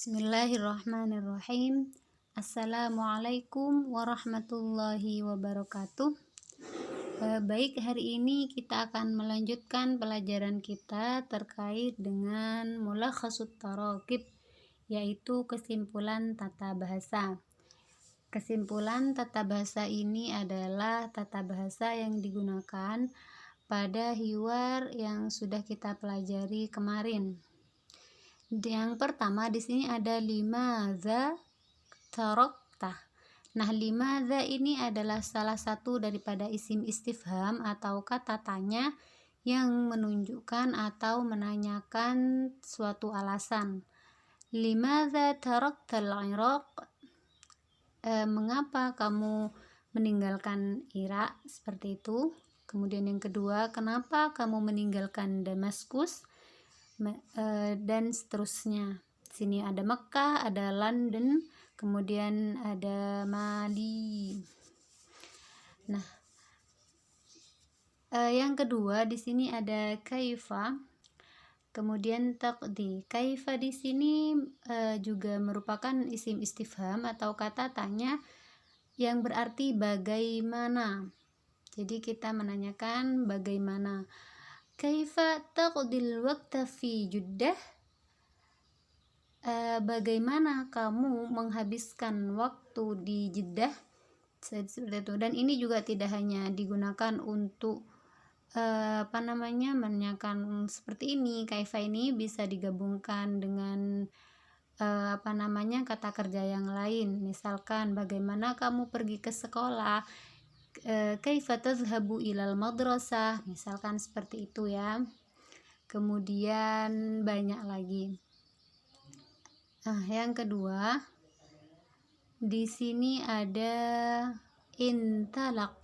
Bismillahirrahmanirrahim. Assalamualaikum warahmatullahi wabarakatuh. Baik, hari ini kita akan melanjutkan pelajaran kita terkait dengan mulakhasut taraqib, yaitu kesimpulan tata bahasa. Kesimpulan tata bahasa ini adalah tata bahasa yang digunakan pada hiwar yang sudah kita pelajari kemarin. Yang pertama di sini ada limadza tarakta. Nah, limadza ini adalah salah satu daripada isim istifham atau kata tanya yang menunjukkan atau menanyakan suatu alasan. Limadza taraktal Iraq? Mengapa kamu meninggalkan Irak? Seperti itu. Kemudian yang kedua, kenapa kamu meninggalkan Damaskus? Dan seterusnya. Sini ada Mekah, ada London, kemudian ada Madi. Nah, yang kedua di sini ada kaifa, kemudian taqdi. Kaifa di sini juga merupakan isim istifham atau kata tanya yang berarti bagaimana. Jadi kita menanyakan bagaimana. Kaifa taqdil waqta fi Jeddah? Bagaimana kamu menghabiskan waktu di Jeddah? Seperti itu. Dan ini juga tidak hanya digunakan untuk menanyakan seperti ini. Kaifa ini bisa digabungkan dengan kata kerja yang lain. Misalkan bagaimana kamu pergi ke sekolah? Kaifa tadhhabu ilal madrasah, misalkan seperti itu ya. Kemudian banyak lagi. Nah, yang kedua di sini ada intaqala.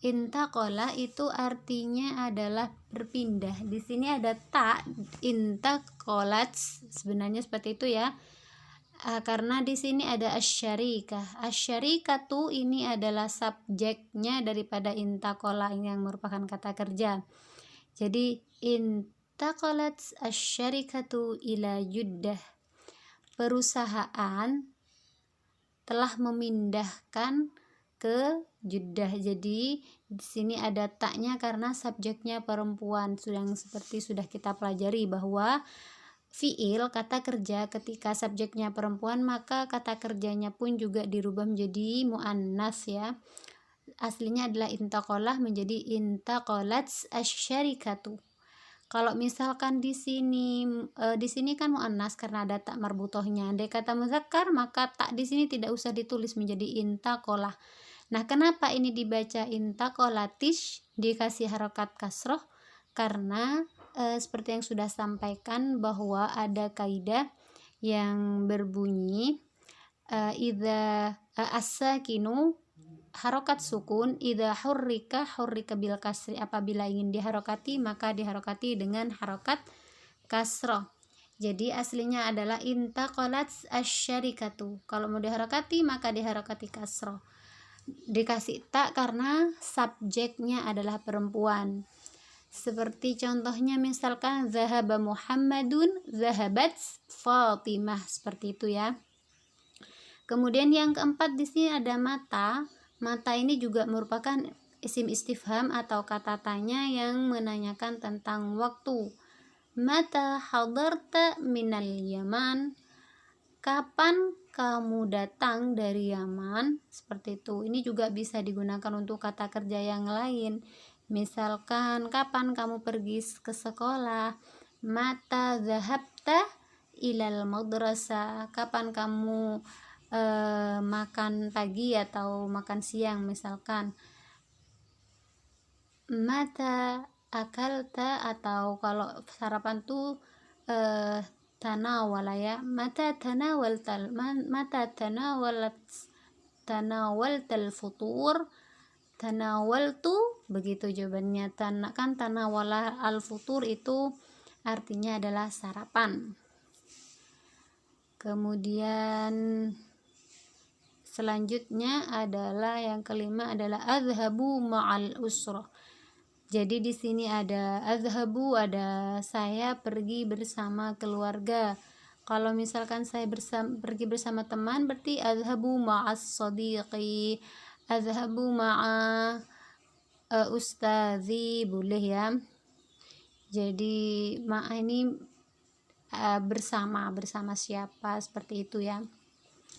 Intaqala itu artinya adalah berpindah. Di sini ada ta, intaqalat, sebenarnya seperti itu ya. Karena di sini ada asyarikah. Asyarikatu ini adalah subjeknya daripada intaqala yang merupakan kata kerja. Jadi intaqalat asyarikatu ila Jeddah. Perusahaan telah memindahkan ke Jeddah. Jadi di sini ada taknya karena subjeknya perempuan, yang seperti sudah kita pelajari bahwa fiil, kata kerja, ketika subjeknya perempuan maka kata kerjanya pun juga dirubah menjadi muannas ya. Aslinya adalah intaqalah menjadi intaqalat asyarikatu. Kalau misalkan di sini kan muannas karena ada tak marbutohnya. Andai kata muzakkar maka tak di sini tidak usah ditulis menjadi intaqalah. Nah, kenapa ini dibaca intaqalatish dikasih harokat kasroh? Karena seperti yang sudah sampaikan bahwa ada kaidah yang berbunyi idza as-sakinu harokat sukun, idza hurrika bil kasri, apabila ingin diharokati maka diharokati dengan harokat kasroh. Jadi aslinya adalah intaqalat asyarikatu. Kalau mau diharokati maka diharokati kasroh. Dikasih tak karena subjeknya adalah perempuan. Seperti contohnya misalkan zahaba Muhammadun, zahabat Fatimah, seperti itu ya. Kemudian yang keempat di sini ada mata. Mata ini juga merupakan isim istifham atau kata tanya yang menanyakan tentang waktu. Mata hadarta minal Yaman? Kapan kamu datang dari Yaman? Seperti itu. Ini juga bisa digunakan untuk kata kerja yang lain. Misalkan kapan kamu pergi ke sekolah? Mata zahabta ilal madrasah? Kapan kamu makan pagi atau makan siang misalkan. Mata akalta, atau kalau sarapan tuh tanawala ya. Mata tanawaltal futur? Tanawaltu, begitu jawabannya. Kan tanawala al futur itu artinya adalah sarapan. Kemudian selanjutnya adalah yang kelima adalah azhabu ma'al usrah. Jadi di sini ada azhabu, ada saya pergi bersama keluarga. Kalau misalkan saya pergi bersama teman, berarti azhabu ma'as sadiqi, azhabu ma'a ustazi, boleh ya. Jadi ma'a ini bersama siapa, seperti itu ya.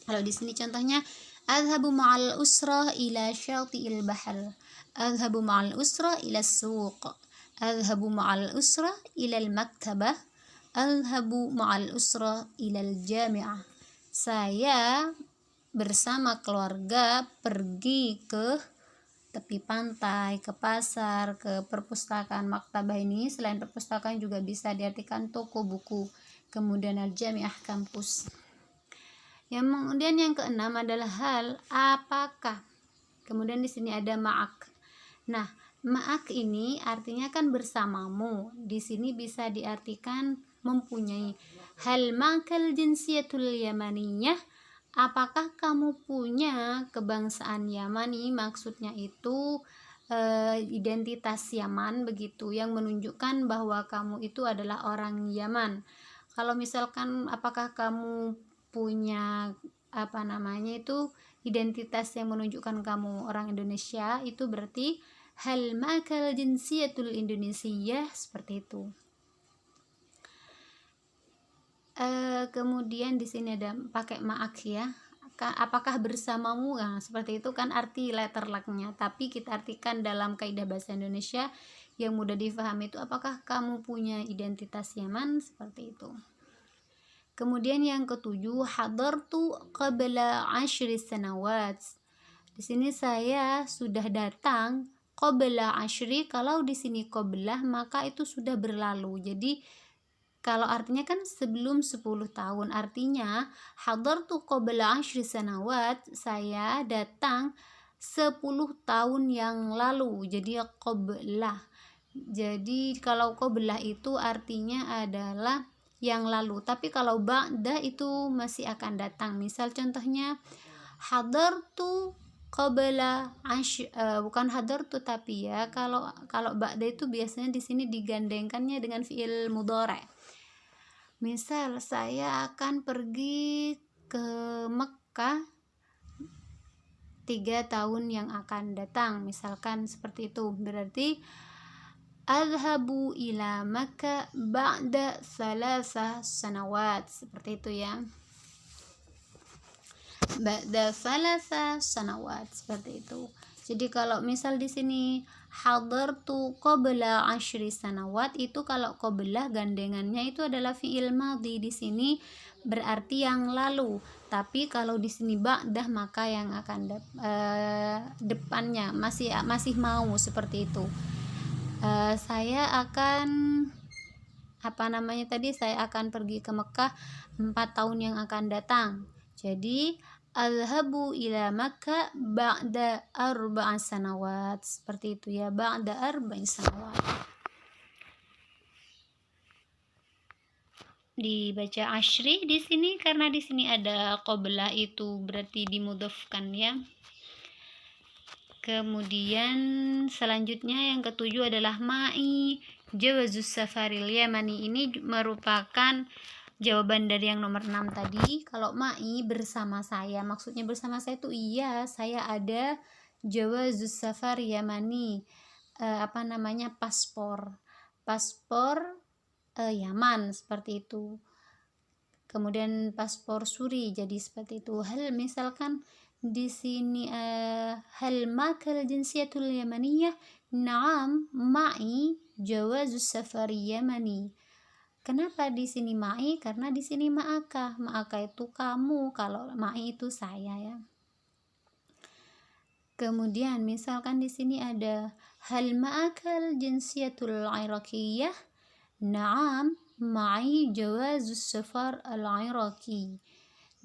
Kalau di sini contohnya azhabu ma'al usrah ila syati'il bahr, azhabu ma'al usrah ila suq, azhabu ma'al usrah ila al-maktabah, azhabu ma'al usrah ila al-jami'ah. Saya bersama keluarga pergi ke tepi pantai, ke pasar, ke perpustakaan. Maktabah ini selain perpustakaan juga bisa diartikan toko buku. Kemudian al-jami'ah, kampus. Kemudian yang keenam adalah hal, apakah. Kemudian di sini ada ma'ak. Nah, ma'ak ini artinya kan bersamamu. Di sini bisa diartikan mempunyai. Hal ma'akal jinsiyatul yamaniyah, apakah kamu punya kebangsaan Yamani? Maksudnya itu identitas Yaman begitu, yang menunjukkan bahwa kamu itu adalah orang Yaman. Kalau misalkan apakah kamu punya identitas yang menunjukkan kamu orang Indonesia, itu berarti hal ma'akal jinsiyatul Indonesiah, seperti itu. Kemudian di sini ada pakai ma'ak ya, apakah bersamamu, nah, seperti itu kan arti letter luck-nya, tapi kita artikan dalam kaidah bahasa Indonesia yang mudah difahami itu apakah kamu punya identitas Yaman, seperti itu. Kemudian yang ketujuh, hadartu qabla 10 sanawat. Di sini saya sudah datang qabla 10, kalau di sini qablah maka itu sudah berlalu. Jadi kalau artinya kan sebelum 10 tahun, artinya hadartu qabla 10 sanawat, saya datang 10 tahun yang lalu. Jadi qablah. Jadi kalau qablah itu artinya adalah yang lalu, tapi kalau ba'da itu masih akan datang. Misal contohnya hadartu qabla bukan hadartu, tapi ya kalau ba'da itu biasanya di sini digandengkannya dengan fiil mudhari'. Misal saya akan pergi ke Mekah 3 tahun yang akan datang, misalkan seperti itu. Berarti adhabu ila Makkah ba'da 3 sanawat, seperti itu ya. Ba'da 3 sanawat, seperti itu. Jadi kalau misal di sini hadartu qabla 10 sanawat, itu kalau qabla gandengannya itu adalah fi'il madhi, di sini berarti yang lalu. Tapi kalau di sini ba'dah maka yang akan depannya masih mau, seperti itu. Saya akan saya akan pergi ke Mekah 4 tahun yang akan datang. Jadi azhabu ila Makkah ba'da 4 sanawat, seperti itu ya, ba'da 4 sanawat. Dibaca ashri di sini karena di sini ada qabla, itu berarti dimudhafkan ya. Kemudian selanjutnya yang ketujuh adalah ma'i jawazus safaril yamani. Ini merupakan jawaban dari yang nomor 6 tadi. Kalau ma'i bersama saya, maksudnya bersama saya itu iya, saya ada jawazus safar yamani, paspor Yaman, seperti itu. Kemudian paspor suri, jadi seperti itu. Hal misalkan di sini hal makal jinsiyatul yamaniyah, na'am ma'i jawazus safari yamani. Kenapa di sini ma'i? Karena di sini ma'aka itu kamu, kalau ma'i itu saya ya. Kemudian misalkan di sini ada hal ma'akal jinsiyatul iraqiyah, na'am ma'i jawazus safar al-iraqi.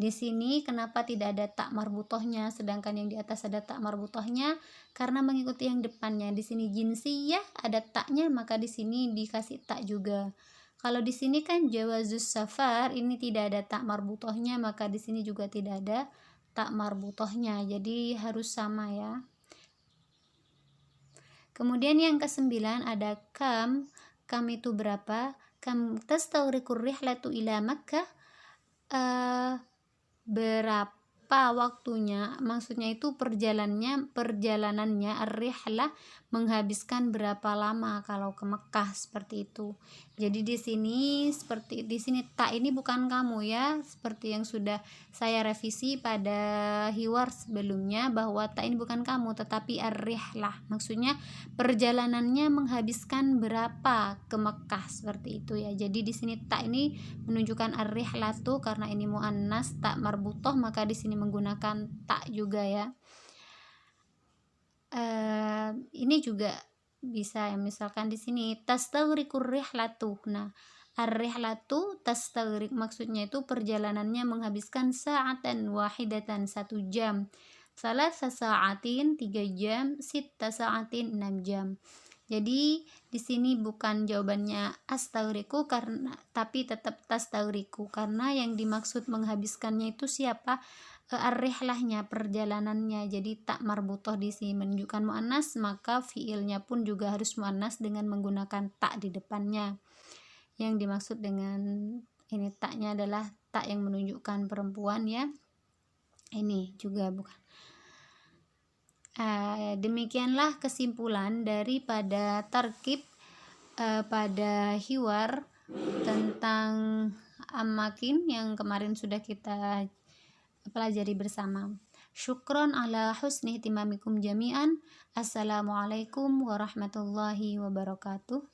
Di sini kenapa tidak ada tak marbutohnya, sedangkan yang di atas ada tak marbutohnya? Karena mengikuti yang depannya. Di sini jinsiyah ada taknya, maka di sini dikasih tak juga. Kalau di sini kan jawazus safar, ini tidak ada tak marbutohnya, maka di sini juga tidak ada tak marbutohnya. Jadi harus sama ya. Kemudian yang ke-9 ada kam itu berapa? Kam tastaghriqur rihlatu ila Makkah berapa waktunya, maksudnya itu perjalanannya ar-rihlah menghabiskan berapa lama kalau ke Mekah, seperti itu. Jadi di sini tak ini bukan kamu ya, seperti yang sudah saya revisi pada hiwar sebelumnya, bahwa tak ini bukan kamu tetapi ar-rihlah, maksudnya perjalanannya menghabiskan berapa ke Mekah, seperti itu ya. Jadi di sini tak ini menunjukkan ar-rihlatu karena ini muannas tak marbutoh, maka di sini menggunakan tak juga ya. Ini juga bisa ya, misalkan di sini tastaghriqur rihlatu. Nah, ar-rihlatu tastaghriq maksudnya itu perjalanannya menghabiskan sa'atan wahidatan 1 jam. Salasa sa'atin 3 jam, sitta sa'atin 6 jam. Jadi di sini bukan jawabannya astaghriqu karena tapi tetap tastaghriqu, karena yang dimaksud menghabiskannya itu siapa? Ar-rihlahnya, perjalanannya. Jadi tak marbutoh di sini menunjukkan muannas, maka fiilnya pun juga harus muannas dengan menggunakan tak di depannya. Yang dimaksud dengan ini taknya adalah tak yang menunjukkan perempuan ya. Ini juga bukan. Demikianlah kesimpulan daripada tarkib pada hiwar tentang amakin yang kemarin sudah kita pelajari bersama. Syukron ala husni ihtimamikum jami'an. Assalamualaikum warahmatullahi wabarakatuh.